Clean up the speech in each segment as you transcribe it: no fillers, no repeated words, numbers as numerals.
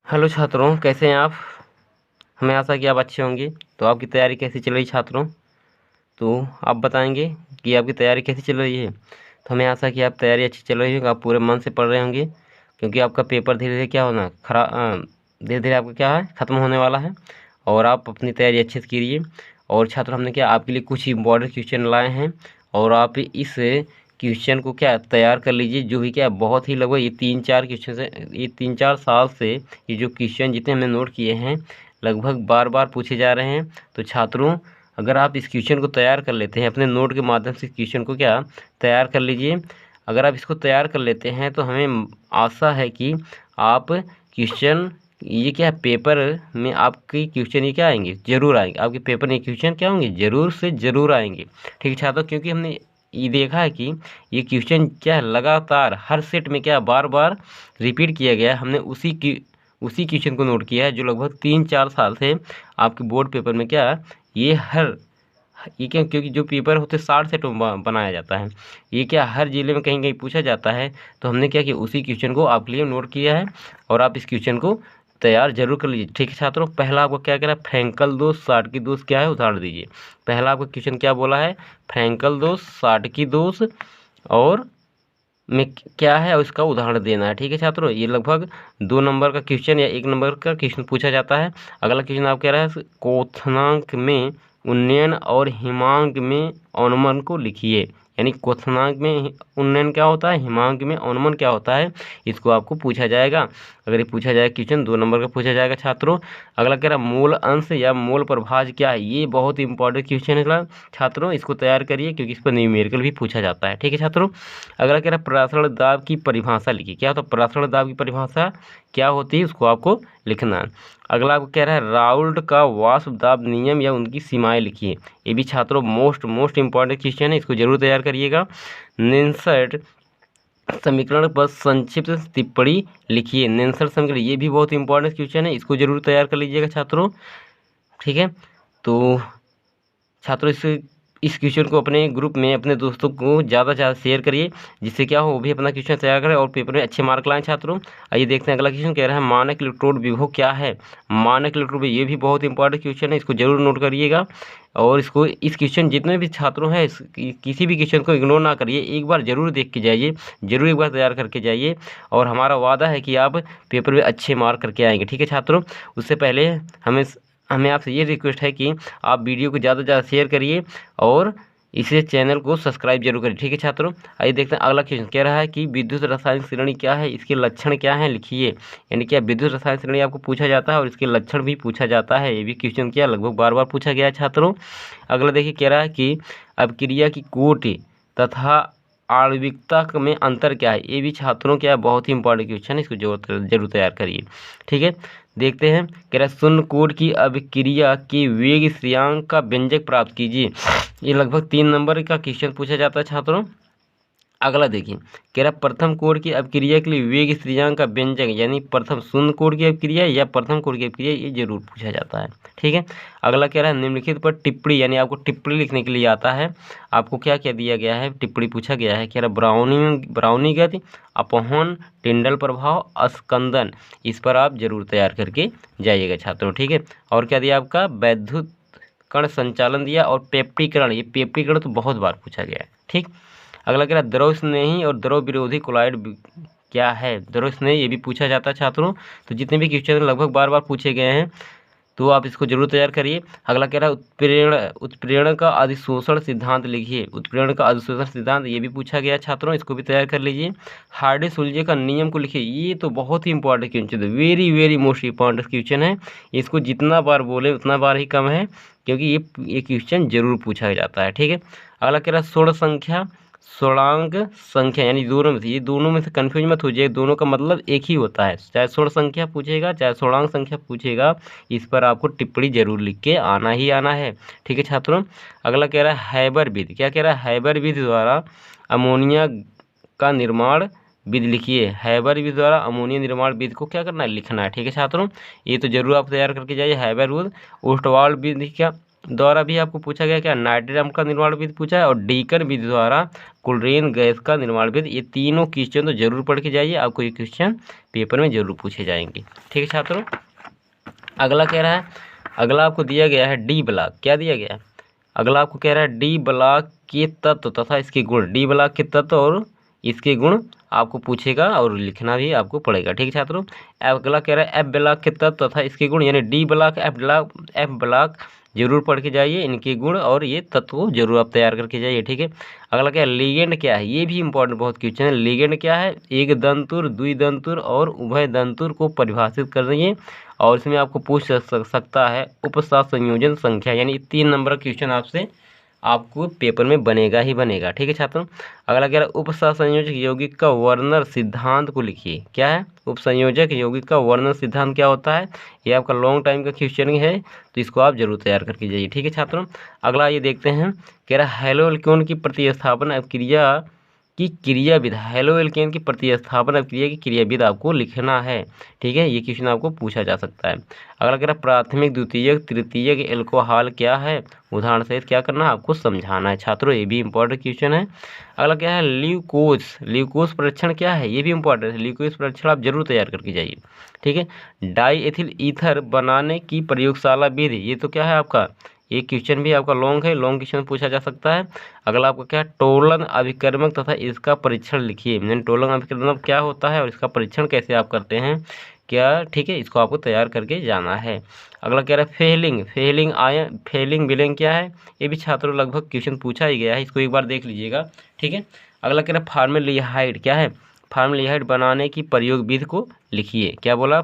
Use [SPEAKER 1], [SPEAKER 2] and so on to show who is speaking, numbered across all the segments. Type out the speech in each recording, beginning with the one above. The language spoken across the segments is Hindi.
[SPEAKER 1] हेलो छात्रों, कैसे हैं आप। हमें आशा है कि आप अच्छे होंगे। तो आपकी तैयारी कैसी चल रही छात्रों। तो आप बताएंगे कि आपकी तैयारी कैसी चल रही है। तो हमें आशा है कि आप तैयारी अच्छी चल रही है, आप पूरे मन से पढ़ रहे होंगे, क्योंकि आपका पेपर धीरे धीरे क्या होना धीरे धीरे आपका क्या है ख़त्म होने वाला है। और आप अपनी तैयारी अच्छे से कीजिए। और छात्रों, हमने क्या आपके लिए कुछ इम्पोर्टेंट क्वेश्चन लाए हैं, और आप इस क्वेश्चन को क्या तैयार कर लीजिए। जो भी क्या बहुत ही लगभग ये 3-4 क्वेश्चन से, ये 3-4 साल से ये जो क्वेश्चन जितने हमने नोट किए हैं लगभग बार बार पूछे जा रहे हैं। तो छात्रों, अगर आप इस क्वेश्चन को तैयार कर लेते हैं, अपने नोट के माध्यम से क्वेश्चन को क्या तैयार कर लीजिए। अगर आप इसको तैयार कर लेते हैं तो हमें आशा है कि आप क्वेश्चन ये क्या पेपर में आपके क्वेश्चन ये क्या आएंगे, जरूर आएंगे। आपके पेपर में क्वेश्चन क्या होंगे, जरूर से जरूर आएंगे। ठीक है छात्रों, क्योंकि हमने ये देखा है कि ये क्वेश्चन क्या है लगातार हर सेट में क्या बार बार रिपीट किया गया है। हमने उसी क्वेश्चन को नोट किया है जो लगभग 3-4 साल से आपके बोर्ड पेपर में क्या ये ये क्या, क्योंकि जो पेपर होते 60 सेट में बनाया जाता है, ये क्या हर जिले में कहीं कहीं पूछा जाता है। तो हमने क्या किया, उसी क्वेश्चन को आपके लिए नोट किया है, और आप इस क्वेश्चन को तैयार जरूर कर लीजिए। ठीक है छात्रों, पहला आपको क्या कह रहा है, फ्रैंकल दोष, साटकी दोष क्या है, उदाहरण दीजिए। पहला आपका क्वेश्चन क्या बोला है, फ्रैंकल दोष, साटकी दोष और में क्या है और इसका उदाहरण देना है। ठीक है छात्रों, ये लगभग 2 नंबर का क्वेश्चन या 1 नंबर का क्वेश्चन पूछा जाता है। अगला क्वेश्चन आप कह रहा है, क्वथनांक में उन्नयन और हिमांक में अवनमन को लिखिए। यानी क्वथनांक में उन्नयन क्या होता है, हिमांक में अवनमन क्या होता है, इसको आपको पूछा जाएगा। अगर ये पूछा जाए क्वेश्चन 2 नंबर का पूछा जाएगा छात्रों। अगला कह रहा है, मूल अंश या मूल प्रभाज क्या है। ये बहुत इंपॉर्टेंट क्वेश्चन है छात्रों, इसको तैयार करिए क्योंकि इस पर न्यूमेरिकल भी पूछा जाता है। ठीक है छात्रों। अगला कह रहा है, परासरण दाब की परिभाषा लिखिए। क्या होता है परासरण दाब की परिभाषा, क्या होती है, उसको आपको लिखना है। अगला आपको कह रहा है, राउल्ट का वाष्प दाब नियम या उनकी सीमाएं लिखिए। ये भी छात्रों मोस्ट इंपॉर्टेंट क्वेश्चन है, इसको जरूर तैयार करिएगा। नेल्सन समीकरण पर संक्षिप्त टिप्पणी लिखिए। नेल्सन समीकरण ये भी बहुत इंपॉर्टेंट क्वेश्चन है, इसको जरूर तैयार कर लीजिएगा छात्रों। ठीक है, तो छात्रों इस क्वेश्चन को अपने ग्रुप में अपने दोस्तों को ज़्यादा से ज़्यादा शेयर करिए, जिससे क्या हो वो भी अपना क्वेश्चन तैयार करें और पेपर में अच्छे मार्क लाएं छात्रों। आइए देखते हैं अगला क्वेश्चन कह रहा है, मानक इलेक्ट्रोड विभव क्या है। मानक इलेक्ट्रोड ये भी बहुत इंपॉर्टेंट क्वेश्चन है, इसको जरूर नोट करिएगा। और इस क्वेश्चन जितने भी छात्रों हैं किसी भी क्वेश्चन को इग्नोर ना करिए, एक बार जरूर देख के जाइए, जरूर एक बार तैयार करके जाइए, और हमारा वादा है कि आप पेपर में अच्छे मार्क करके आएंगे। ठीक है छात्रों, उससे पहले हमें आपसे ये रिक्वेस्ट है कि आप वीडियो को ज़्यादा से ज़्यादा शेयर करिए और इसे चैनल को सब्सक्राइब जरूर करिए। ठीक है छात्रों, आइए देखते हैं अगला क्वेश्चन कह रहा है कि विद्युत रासायनिक श्रेणी क्या है, इसके लक्षण क्या हैं लिखिए। यानी क्या विद्युत रासायनिक श्रेणी आपको पूछा जाता है और इसके लक्षण भी पूछा जाता है। ये भी क्वेश्चन क्या लगभग बार बार पूछा गया है छात्रों। अगला देखिए कह रहा है कि अभिक्रिया की कोटि तथा आणविकता में अंतर क्या है। ये भी छात्रों क्या बहुत ही इंपॉर्टेंट क्वेश्चन है, इसको जरूर तैयार करिए। ठीक है, देखते हैं कह रहा है, शून्य कोण की अभिक्रिया के वेग स्थिरांक का व्यंजक प्राप्त कीजिए। ये लगभग 3 नंबर का क्वेश्चन पूछा जाता है छात्रों। अगला देखिए कह रहा है, प्रथम कोण की अभिक्रिया के लिए वेग स्थिरांक का व्यंजक, यानी प्रथम शून्य कोण की अभिक्रिया या प्रथम कोण की अभिक्रिया, ये जरूर पूछा जाता है। ठीक है, अगला कह रहा है, निम्नलिखित पर टिप्पणी, यानी आपको टिप्पणी लिखने के लिए आता है। आपको क्या क्या दिया गया है, टिप्पणी पूछा गया है। कह रहा है, ब्राउनीगत अपहरण, टिंडल प्रभाव, अस्कंदन, इस पर आप जरूर तैयार करके जाइएगा छात्रों। ठीक है, और क्या दिया आपका, वैद्युत कण संचालन दिया और पेप्टीकरण। ये पेप्टीकरण तो बहुत बार पूछा गया है। ठीक, अगला कह रहा है, द्रव स्नेही और द्रव विरोधी कोलाइड क्या है। द्रव स्नेही ये भी पूछा जाता है छात्रों। तो जितने भी क्वेश्चन लगभग बार बार पूछे गए हैं, तो आप इसको जरूर तैयार करिए। अगला कह रहा है, उत्प्रेरण का अधिशोषण सिद्धांत लिखिए। उत्प्रेरण का अधिशोषण सिद्धांत ये भी पूछा गया छात्रों, इसको भी तैयार कर लीजिए। हार्डी सुलजे का नियम को लिखिए। ये तो बहुत ही इंपॉर्टेंट क्वेश्चन है, वेरी मोस्ट इंपॉर्टेंट क्वेश्चन है। इसको जितना बार बोले उतना बार ही कम है, क्योंकि ये क्वेश्चन जरूर पूछा जाता है। ठीक है, अगला कह रहा है, स्वर्ण संख्या स्वर्णांक संख्या, यानी दोनों में से कंफ्यूज मत हो जाए, दोनों का मतलब एक ही होता है। चाहे स्वर्ण संख्या पूछेगा चाहे स्वर्णांक संख्या पूछेगा, इस पर आपको टिप्पणी जरूर लिख के आना ही आना है। ठीक है छात्रों, अगला कह रहा है, हैबर विधि। क्या कह रहा है, हैबर विधि द्वारा अमोनिया का निर्माण विधि लिखिए। हैबर विधि द्वारा अमोनिया निर्माण विधि को क्या करना है, लिखना है। ठीक है छात्रों, ये तो जरूर आप तैयार करके जाइए। हैबर विधि, ओस्टवाल्ड विधि क्या, द्वारा भी आपको पूछा गया क्या, नाइट्रेट अम्ल का निर्माण विधि पूछा है और डीकन विधि द्वारा क्लोरीन गैस का निर्माण विधि। ये तीनों क्वेश्चन तो जरूर पढ़ के जाइए, आपको ये क्वेश्चन पेपर में जरूर पूछे जाएंगे। ठीक है छात्रों, अगला कह रहा है, अगला आपको दिया गया है डी ब्लॉक। क्या दिया गया है, अगला आपको कह रहा है डी ब्लॉक के तत्व तथा इसके गुण। डी ब्लॉक के तत्व और इसके गुण आपको पूछेगा और लिखना भी आपको पड़ेगा। ठीक है छात्रों, अगला कह रहा है एफ ब्लॉक के तत्व तथा इसके गुण, यानी डी ब्लॉक एफ ब्लॉक जरूर पढ़ के जाइए, इनके गुण और ये तत्व जरूर आप तैयार करके जाइए। ठीक है, अगला क्या है, लिगेंड क्या है, ये भी इंपॉर्टेंट बहुत क्वेश्चन है। लिगेंड क्या है, एक दंतुर, द्विदंतुर और उभय दंतुर को परिभाषित कर रही है और इसमें आपको पूछ सकता है उपसात संयोजन संख्या, यानी 3 नंबर का क्वेश्चन आपसे आपको पेपर में बनेगा ही बनेगा। ठीक है छात्रों, अगला कह रहा है उपसंयोजक यौगिक का वर्णन सिद्धांत को लिखिए। क्या है, उपसंयोजक यौगिक का वर्णन सिद्धांत क्या होता है, ये आपका लॉन्ग टाइम का क्वेश्चन है, तो इसको आप जरूर तैयार करके जाइए। ठीक है छात्रों, अगला ये देखते हैं, कह रहा है हैलो एल्केन की प्रतिस्थापन अभिक्रिया की क्रियाविध। हैलो एल्केन की प्रतिस्थापन अभिक्रिया की क्रियाविध आपको लिखना है। ठीक है, ये क्वेश्चन आपको पूछा जा सकता है। अगला कह रहा है प्राथमिक द्वितीयक तृतीयक एल्कोहल क्या है, उदाहरण सहित क्या करना है, आपको समझाना है छात्रों, ये भी इंपॉर्टेंट क्वेश्चन है। अगला क्या है, ल्यूकोज परीक्षण क्या है, ये भी इंपॉर्टेंट है। ल्यूकोज परीक्षण आप जरूर तैयार करके जाइए। ठीक है, डाई एथिल ईथर बनाने की प्रयोगशाला विधि, ये तो क्या है आपका, ये क्वेश्चन भी आपका लॉन्ग है, लॉन्ग क्वेश्चन पूछा जा सकता है। अगला आपका क्या है, टोलन अभिकर्मक तथा इसका परीक्षण लिखिए, यानी टोलन अभिकर्मक क्या होता है और इसका परीक्षण कैसे आप करते हैं क्या। ठीक है, इसको आपको तैयार करके जाना है। अगला कह रहा है फेलिंग विलेंग क्या है, ये भी छात्रों लगभग क्वेश्चन पूछा ही गया है, इसको एक बार देख लीजिएगा। ठीक है, अगला कह रहा है फार्मेल्डिहाइड क्या है, फार्मेल्डिहाइड बनाने की प्रयोग विधि को लिखिए। क्या बोला,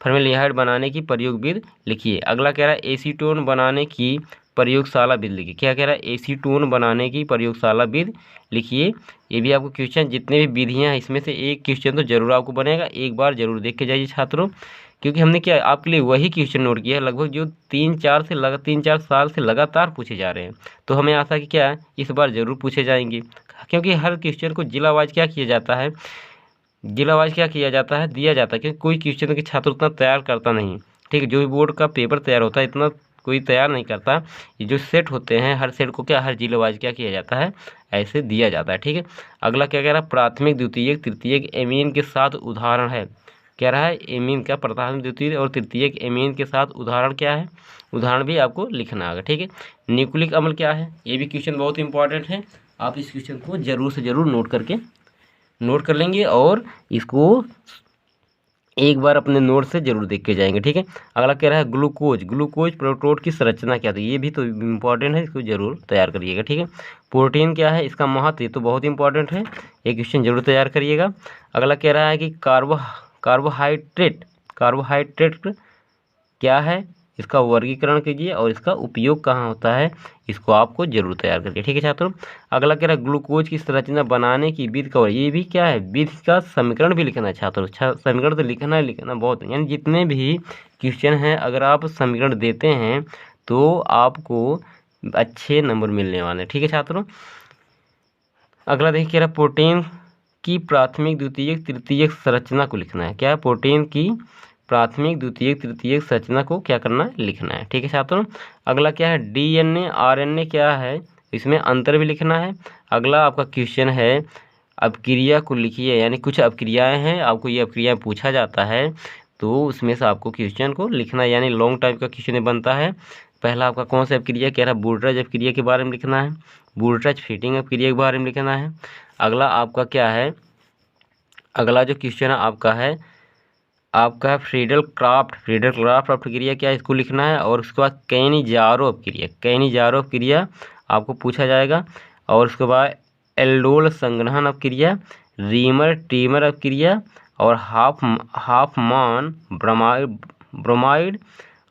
[SPEAKER 1] फार्मेल्डिहाइड बनाने की प्रयोग विधि लिखिए। अगला कह रहा है एसीटोन बनाने की प्रयोगशाला विधि लिखिए। क्या कह रहा है, एसीटोन बनाने की प्रयोगशाला विधि लिखिए। ये भी आपको क्वेश्चन, जितने भी विधियां हैं इसमें से एक क्वेश्चन तो जरूर आपको बनेगा, एक बार जरूर देख के जाइए छात्रों, क्योंकि हमने क्या आपके लिए वही क्वेश्चन नोट किया है लगभग जो 3-4 साल से लगातार पूछे जा रहे हैं। तो हमें आशा कि क्या है इस बार जरूर पूछे जाएंगे, क्योंकि हर क्वेश्चन को जिला वाइज क्या किया जाता है, दिया जाता है, क्योंकि कोई क्वेश्चन के छात्र उतना तैयार करता नहीं। ठीक है, जो भी बोर्ड का पेपर तैयार होता है इतना कोई तैयार नहीं करता, ये जो सेट होते हैं हर सेट को क्या हर जिले वाइज क्या किया जाता है, ऐसे दिया जाता है। ठीक है, अगला क्या कह रहा है, प्राथमिक द्वितीयक तृतीयक एमीन के साथ उदाहरण है। कह रहा है एमीन का प्राथमिक द्वितीयक और तृतीयक एमीन के साथ उदाहरण क्या है, उदाहरण भी आपको लिखना होगा। ठीक है, न्यूक्लिक अम्ल क्या है, ये भी क्वेश्चन बहुत इंपॉर्टेंट है, आप इस क्वेश्चन को जरूर से जरूर नोट कर लेंगे और इसको एक बार अपने नोट से जरूर देख के जाएंगे। ठीक है, अगला कह रहा है ग्लूकोज प्रोटीन की संरचना क्या थी, ये भी तो इम्पोर्टेंट है, इसको जरूर तैयार करिएगा। ठीक है, प्रोटीन क्या है, इसका महत्व, ये तो बहुत इंपॉर्टेंट है, ये क्वेश्चन जरूर तैयार करिएगा। अगला कह रहा है कि कार्बोहाइड्रेट क्या है, इसका वर्गीकरण कीजिए और इसका उपयोग कहाँ होता है, इसको आपको जरूर तैयार करके। ठीक है छात्रों, अगला कह रहा है ग्लूकोज की संरचना बनाने की विधि का, ये भी क्या है, विधि का समीकरण भी लिखना है छात्रों। समीकरण तो लिखना बहुत है, यानी जितने भी क्वेश्चन हैं अगर आप समीकरण देते हैं तो आपको अच्छे नंबर मिलने वाले हैं। ठीक है छात्रों, अगला देखिए कह रहा है प्रोटीन की प्राथमिक द्वितीयक तृतीयक संरचना को लिखना है। क्या है, प्रोटीन की प्राथमिक द्वितीयक तृतीयक संरचना को क्या करना है, लिखना है। ठीक है छात्रों, अगला क्या है, डीएनए आरएनए क्या है, इसमें अंतर भी लिखना है। अगला आपका क्वेश्चन है अपक्रिया को लिखिए, यानी कुछ अपक्रियाएं हैं, आपको ये अपक्रिया पूछा जाता है तो उसमें से आपको क्वेश्चन को लिखना है, यानी लॉन्ग टाइप का क्वेश्चन बनता है। पहला आपका कौन सा अपक्रिया, कह रहा है बूर्ट्रज अपक्रिया के बारे में लिखना है, बूर्ट्रज फीटिंग अपक्रिया के बारे में लिखना है। अगला आपका क्या है, अगला जो क्वेश्चन है आपका फ्रीडल क्राफ्ट अपक्रिया क्या है, इसको लिखना है। और उसके बाद कैनिजारो अपक्रिया आपको पूछा जाएगा। और उसके बाद एल्डोल संग्रहण अपक्रिया, रीमर टीमर अपक्रिया और हाफमान ब्रोमाइड।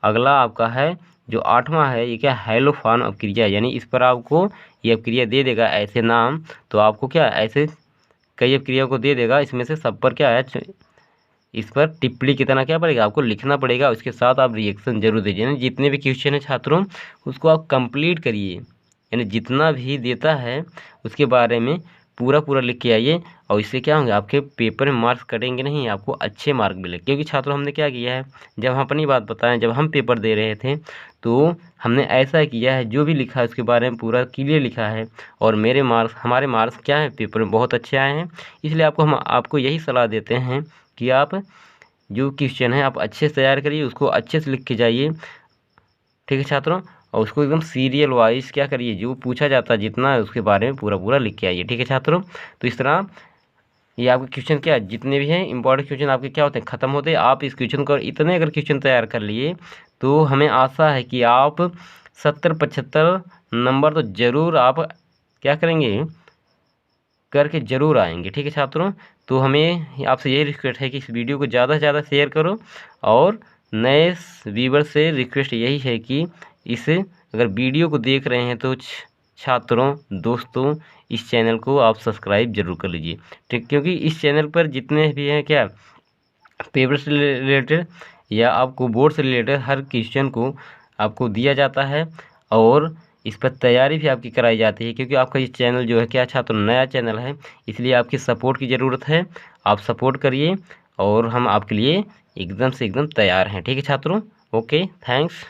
[SPEAKER 1] अगला आपका है जो 8वां है, ये क्या, हैलोफान अपक्रिया, यानी इस पर आपको ये अपक्रिया दे देगा ऐसे नाम, तो आपको क्या ऐसे कई अपक्रिया को दे देगा, इसमें से सब पर क्या है, इस पर टिप्पणी कितना क्या पड़ेगा, आपको लिखना पड़ेगा, उसके साथ आप रिएक्शन जरूर दीजिए। यानी जितने भी क्वेश्चन है छात्रों उसको आप कंप्लीट करिए, यानी जितना भी देता है उसके बारे में पूरा लिख के आइए और इससे क्या होंगे, आपके पेपर में मार्क्स कटेंगे नहीं, आपको अच्छे मार्क मिले। क्योंकि छात्रों हमने क्या किया है, जब हम अपनी बात बताएं, जब हम पेपर दे रहे थे तो हमने ऐसा किया है, जो भी लिखा है उसके बारे में पूरा क्लियर लिखा है, और हमारे मार्क्स क्या है पेपर में बहुत अच्छे आए हैं। इसलिए हम आपको यही सलाह देते हैं कि आप जो क्वेश्चन है आप अच्छे से तैयार करिए, उसको अच्छे से लिख के जाइए, ठीक है छात्रों। और उसको एकदम सीरियल वाइज क्या करिए, जो पूछा जाता है जितना है उसके बारे में पूरा पूरा लिख के आइए, ठीक है छात्रों। तो इस तरह ये आपके क्वेश्चन क्या जितने भी हैं इंपॉर्टेंट क्वेश्चन आपके क्या होते हैं, ख़त्म होते हैं। आप इस क्वेश्चन को इतने अगर क्वेश्चन तैयार कर लिए तो हमें आशा है कि आप 70-75 नंबर तो ज़रूर आप क्या करेंगे, करके ज़रूर आएंगे, ठीक है छात्रों। तो हमें आपसे यही रिक्वेस्ट है कि इस वीडियो को ज़्यादा से ज़्यादा शेयर करो, और नए व्यूवर से रिक्वेस्ट यही है कि इस अगर वीडियो को देख रहे हैं तो छात्रों दोस्तों इस चैनल को आप सब्सक्राइब जरूर कर लीजिए, ठीक। क्योंकि इस चैनल पर जितने भी हैं क्या पेपर से रिलेटेड या आपको बोर्ड से रिलेटेड हर क्वेश्चन को आपको दिया जाता है, और इस पर तैयारी भी आपकी कराई जाती है। क्योंकि आपका ये चैनल जो है क्या छात्रों नया चैनल है, इसलिए आपकी सपोर्ट की ज़रूरत है। आप सपोर्ट करिए और हम आपके लिए एकदम से एकदम तैयार हैं, ठीक है छात्रों। Okay, thanks.